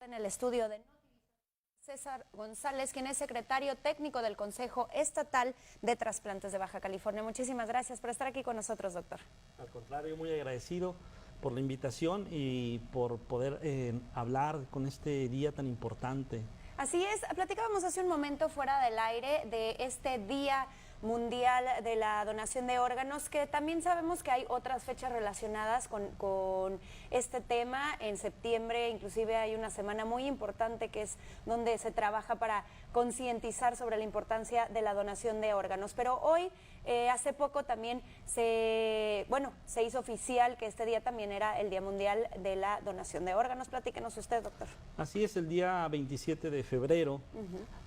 En el estudio de César González, quien es secretario técnico del Consejo Estatal de Trasplantes de Baja California. Muchísimas gracias por estar aquí con nosotros, doctor. Al contrario, muy agradecido por la invitación y por poder hablar con este día tan importante. Así es, platicábamos hace un momento fuera del aire de este Día Mundial de la Donación de Órganos, que también sabemos que hay otras fechas relacionadas con este tema. En septiembre inclusive hay una semana muy importante que es donde se trabaja para concientizar sobre la importancia de la donación de órganos. Pero hoy, hace poco también se hizo oficial que este día también era el Día Mundial de la Donación de Órganos. Platíquenos usted, doctor. Así es, el día 27 de febrero,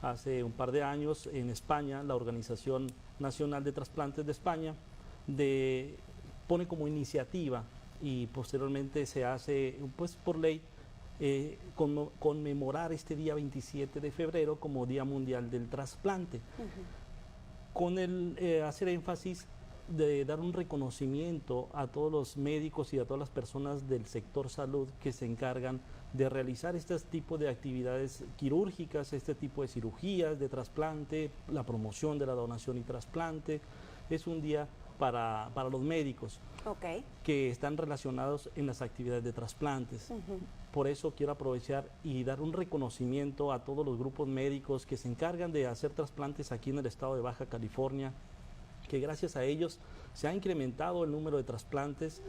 hace un par de años, en España, la Organización Nacional de Trasplantes de España pone como iniciativa y posteriormente se hace, pues por ley, conmemorar este día 27 de febrero como Día Mundial del Trasplante, con el hacer énfasis de dar un reconocimiento a todos los médicos y a todas las personas del sector salud que se encargan de realizar este tipo de actividades quirúrgicas, este tipo de cirugías de trasplante, la promoción de la donación y trasplante. Es un día para los médicos que están relacionados en las actividades de trasplantes. Por eso quiero aprovechar y dar un reconocimiento a todos los grupos médicos que se encargan de hacer trasplantes aquí en el estado de Baja California, que gracias a ellos se ha incrementado el número de trasplantes,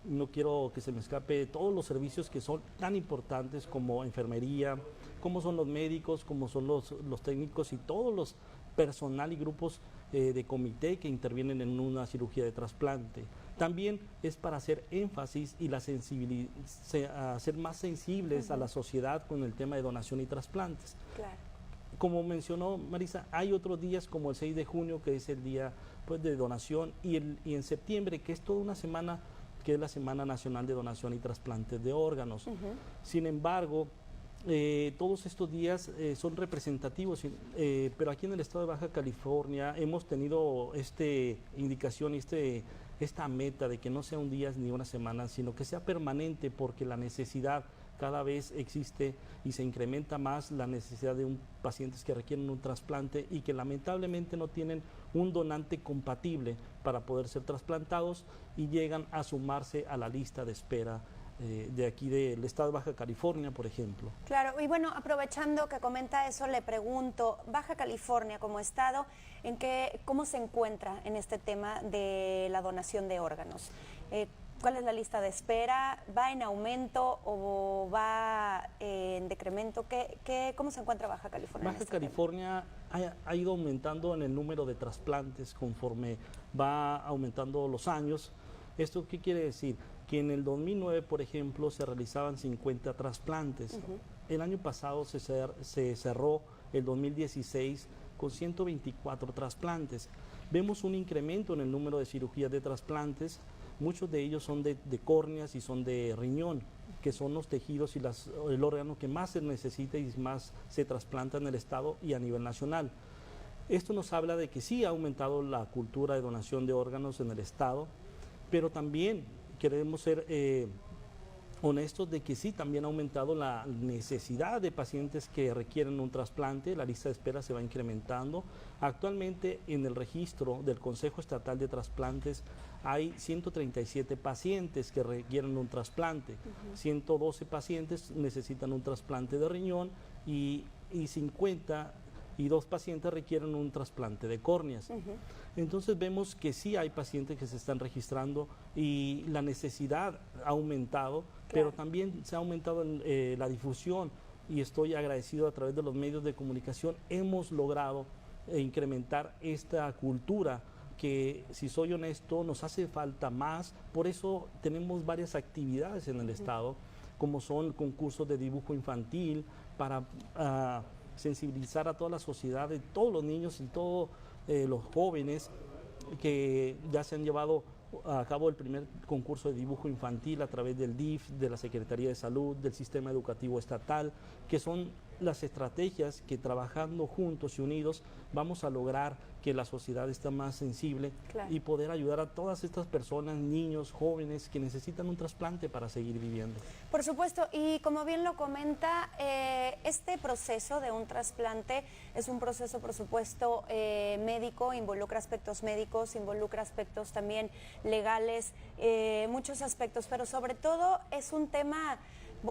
no quiero que se me escape, todos los servicios que son tan importantes como enfermería, como son los médicos, como son los técnicos y todos los personal y grupos de comité que intervienen en una cirugía de trasplante. También es para hacer énfasis y hacer más sensibles a la sociedad con el tema de donación y trasplantes. Claro. Como mencionó Marisa, hay otros días como el 6 de junio, que es el día pues, de donación, y en septiembre, que es toda una semana, que es la Semana Nacional de Donación y Trasplantes de Órganos. Sin embargo, todos estos días son representativos, pero aquí en el estado de Baja California hemos tenido indicación y esta meta de que no sea un día ni una semana, sino que sea permanente, porque la necesidad cada vez existe y se incrementa más la necesidad de pacientes que requieren un trasplante y que lamentablemente no tienen un donante compatible para poder ser trasplantados y llegan a sumarse a la lista de espera de aquí del estado de Baja California, por ejemplo. Claro, y bueno, aprovechando que comenta eso, le pregunto, Baja California como estado, ¿cómo se encuentra en este tema de la donación de órganos? ¿Cuál es la lista de espera? ¿Va en aumento o va en decremento? ¿Cómo se encuentra Baja California? Baja California ha ido aumentando en el número de trasplantes conforme va aumentando los años. ¿Esto qué quiere decir? Que en el 2009, por ejemplo, se realizaban 50 trasplantes. El año pasado se cerró el 2016 con 124 trasplantes. Vemos un incremento en el número de cirugías de trasplantes. Muchos de ellos son de córneas y son de riñón, que son los tejidos y el órgano que más se necesita y más se trasplanta en el estado y a nivel nacional. Esto nos habla de que sí ha aumentado la cultura de donación de órganos en el estado, pero también queremos ser honestos de que sí, también ha aumentado la necesidad de pacientes que requieren un trasplante. La lista de espera se va incrementando. Actualmente en el registro del Consejo Estatal de Trasplantes hay 137 pacientes que requieren un trasplante, 112 pacientes necesitan un trasplante de riñón y 52 pacientes requieren un trasplante de córneas. Entonces vemos que sí hay pacientes que se están registrando y la necesidad ha aumentado, pero también se ha aumentado la difusión y estoy agradecido a través de los medios de comunicación. Hemos logrado incrementar esta cultura que, si soy honesto, nos hace falta más. Por eso tenemos varias actividades en el estado, como son concursos de dibujo infantil para sensibilizar a toda la sociedad, de todos los niños y todos los jóvenes, que ya se han llevado a cabo el primer concurso de dibujo infantil a través del DIF, de la Secretaría de Salud, del Sistema Educativo Estatal, que son las estrategias que trabajando juntos y unidos vamos a lograr que la sociedad esté más sensible Claro. y poder ayudar a todas estas personas, niños, jóvenes que necesitan un trasplante para seguir viviendo. Por supuesto, y como bien lo comenta, este proceso de un trasplante es un proceso, por supuesto, médico, involucra aspectos médicos, involucra aspectos también legales, muchos aspectos, pero sobre todo es un tema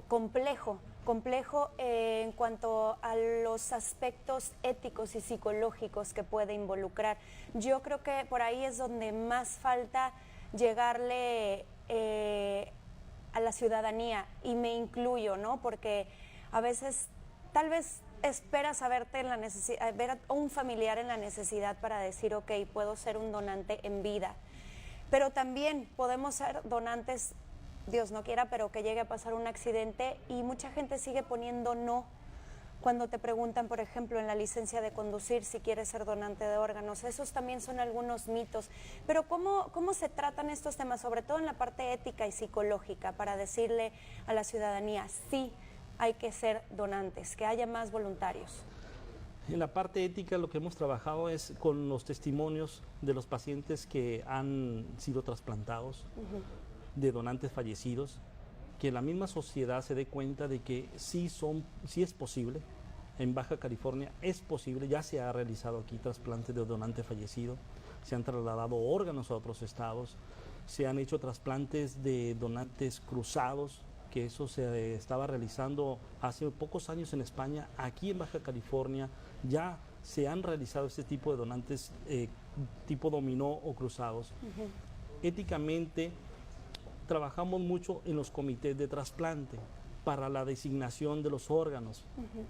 complejo en cuanto a los aspectos éticos y psicológicos que puede involucrar. Yo creo que por ahí es donde más falta llegarle a la ciudadanía, y me incluyo, ¿no? Porque a veces tal vez esperas a verte en la necesidad, ver a un familiar en la necesidad para decir, ok, puedo ser un donante en vida, pero también podemos ser donantes, Dios no quiera, pero que llegue a pasar un accidente, y mucha gente sigue poniendo no cuando te preguntan, por ejemplo, en la licencia de conducir si quieres ser donante de órganos. Esos también son algunos mitos. Pero ¿cómo se tratan estos temas, sobre todo en la parte ética y psicológica, para decirle a la ciudadanía, sí, hay que ser donantes, que haya más voluntarios? En la parte ética lo que hemos trabajado es con los testimonios de los pacientes que han sido trasplantados, de donantes fallecidos, que la misma sociedad se dé cuenta de que sí es posible. En Baja California es posible, ya se ha realizado aquí trasplantes de donante fallecido, se han trasladado órganos a otros estados, se han hecho trasplantes de donantes cruzados, que eso se estaba realizando hace pocos años en España. Aquí en Baja California ya se han realizado este tipo de donantes tipo dominó o cruzados. Éticamente, trabajamos mucho en los comités de trasplante para la designación de los órganos.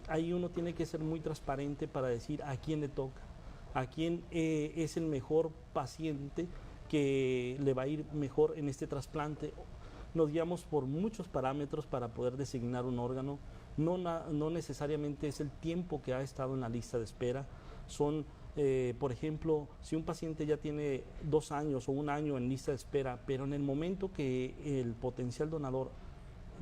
Ahí uno tiene que ser muy transparente para decir a quién le toca, a quién es el mejor paciente que le va a ir mejor en este trasplante. Nos guiamos por muchos parámetros para poder designar un órgano. No necesariamente es el tiempo que ha estado en la lista de espera. Son, por ejemplo, si un paciente ya tiene 2 años o 1 año en lista de espera, pero en el momento que el potencial donador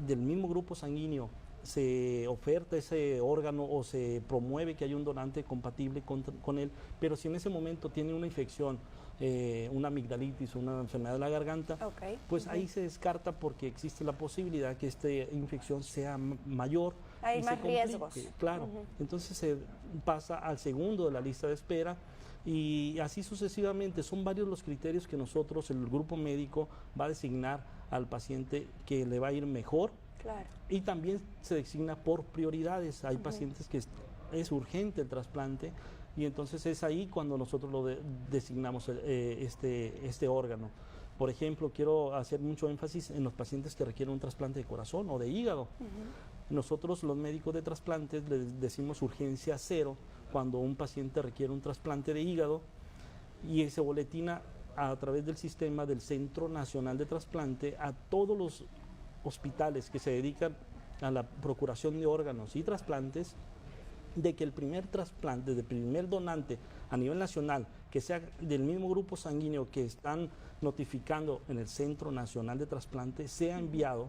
del mismo grupo sanguíneo se oferta ese órgano o se promueve que haya un donante compatible con él, pero si en ese momento tiene una infección, una amigdalitis, una enfermedad de la garganta, pues ahí se descarta porque existe la posibilidad que esta infección sea mayor. Hay más riesgos. Claro, entonces se pasa al segundo de la lista de espera y así sucesivamente. Son varios los criterios que nosotros, el grupo médico, va a designar al paciente que le va a ir mejor. Claro. Y también se designa por prioridades. Hay pacientes que es urgente el trasplante y entonces es ahí cuando nosotros lo designamos este órgano. Por ejemplo, quiero hacer mucho énfasis en los pacientes que requieren un trasplante de corazón o de hígado. Nosotros, los médicos de trasplantes, les decimos urgencia 0 cuando un paciente requiere un trasplante de hígado, y se boletina a través del sistema del Centro Nacional de Trasplante a todos los hospitales que se dedican a la procuración de órganos y trasplantes, de que el primer trasplante, del primer donante a nivel nacional, que sea del mismo grupo sanguíneo que están notificando en el Centro Nacional de Trasplante, sea enviado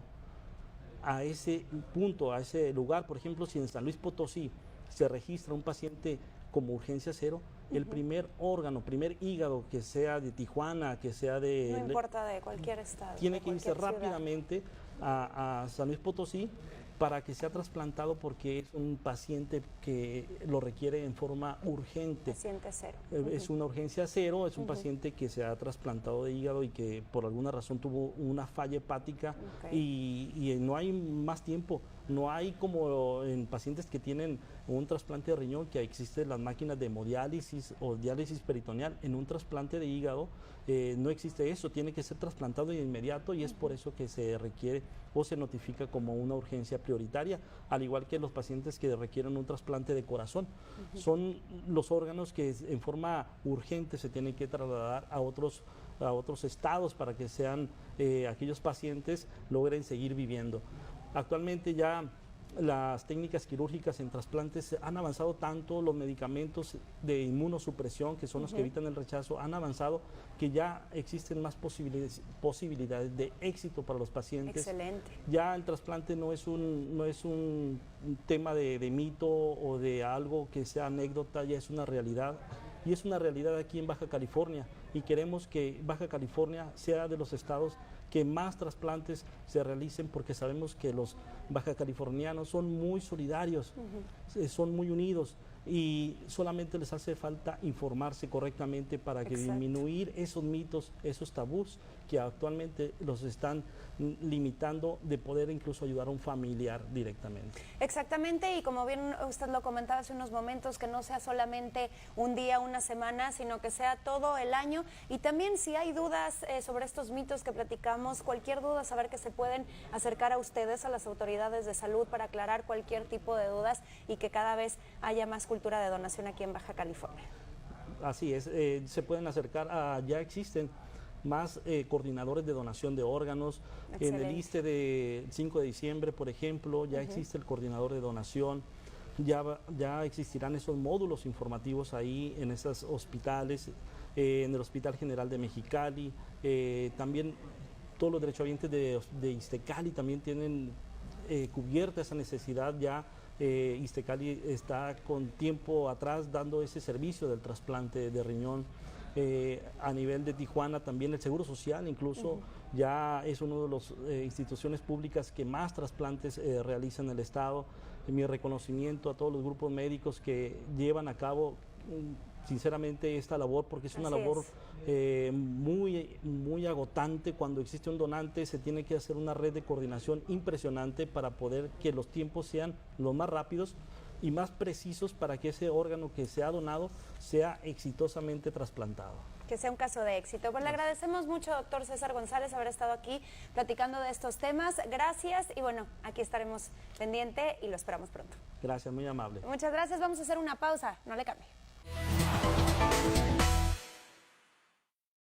a ese punto, a ese lugar. Por ejemplo, si en San Luis Potosí se registra un paciente como urgencia 0, el primer órgano, primer hígado, que sea de Tijuana, que sea de... No importa, de cualquier estado. Tiene que irse rápidamente a San Luis Potosí para que sea trasplantado, porque es un paciente que lo requiere en forma urgente. Paciente 0. Es una urgencia 0, es un paciente que se ha trasplantado de hígado y que por alguna razón tuvo una falla hepática y no hay más tiempo. No hay como en pacientes que tienen un trasplante de riñón, que existen las máquinas de hemodiálisis o diálisis peritoneal. En un trasplante de hígado no existe eso, tiene que ser trasplantado de inmediato, y es por eso que se requiere o se notifica como una urgencia prioritaria, al igual que los pacientes que requieren un trasplante de corazón. Son los órganos que en forma urgente se tienen que trasladar a otros estados para que sean aquellos pacientes logren seguir viviendo. Actualmente ya las técnicas quirúrgicas en trasplantes han avanzado tanto, los medicamentos de inmunosupresión, que son los que evitan el rechazo, han avanzado que ya existen más posibilidades de éxito para los pacientes. Excelente. Ya el trasplante no es un tema de mito o de algo que sea anécdota, ya es una realidad. Y es una realidad aquí en Baja California, y queremos que Baja California sea de los estados que más trasplantes se realicen, porque sabemos que los baja californianos son muy solidarios, son muy unidos, y solamente les hace falta informarse correctamente para que disminuir esos mitos, esos tabús que actualmente los están limitando de poder incluso ayudar a un familiar directamente. Exactamente, y como bien usted lo comentaba hace unos momentos, que no sea solamente un día, una semana, sino que sea todo el año. Y también, si hay dudas sobre estos mitos que platicamos, cualquier duda, saber que se pueden acercar a ustedes, a las autoridades de salud, para aclarar cualquier tipo de dudas, y que cada vez haya más cultura de donación aquí en Baja California. Así es, se pueden acercar ya existen más coordinadores de donación de órganos. Excelente. En el ISSSTE de 5 de diciembre, por ejemplo, ya existe el coordinador de donación, ya existirán esos módulos informativos ahí en esos hospitales, en el Hospital General de Mexicali, también todos los derechohabientes de Iztecali también tienen cubierta esa necesidad ya. Iztecali está con tiempo atrás dando ese servicio del trasplante de riñón. A nivel de Tijuana también el Seguro Social incluso ya es una de las instituciones públicas que más trasplantes realiza en el estado. Mi reconocimiento a todos los grupos médicos que llevan a cabo sinceramente esta labor, porque es una labor muy agotante. Cuando existe un donante se tiene que hacer una red de coordinación impresionante para poder que los tiempos sean los más rápidos y más precisos, para que ese órgano que se ha donado sea exitosamente trasplantado. Que sea un caso de éxito. Pues le agradecemos mucho, doctor César González, haber estado aquí platicando de estos temas. Gracias, y bueno, aquí estaremos pendiente y lo esperamos pronto. Gracias, muy amable. Muchas gracias, vamos a hacer una pausa, no le cambie.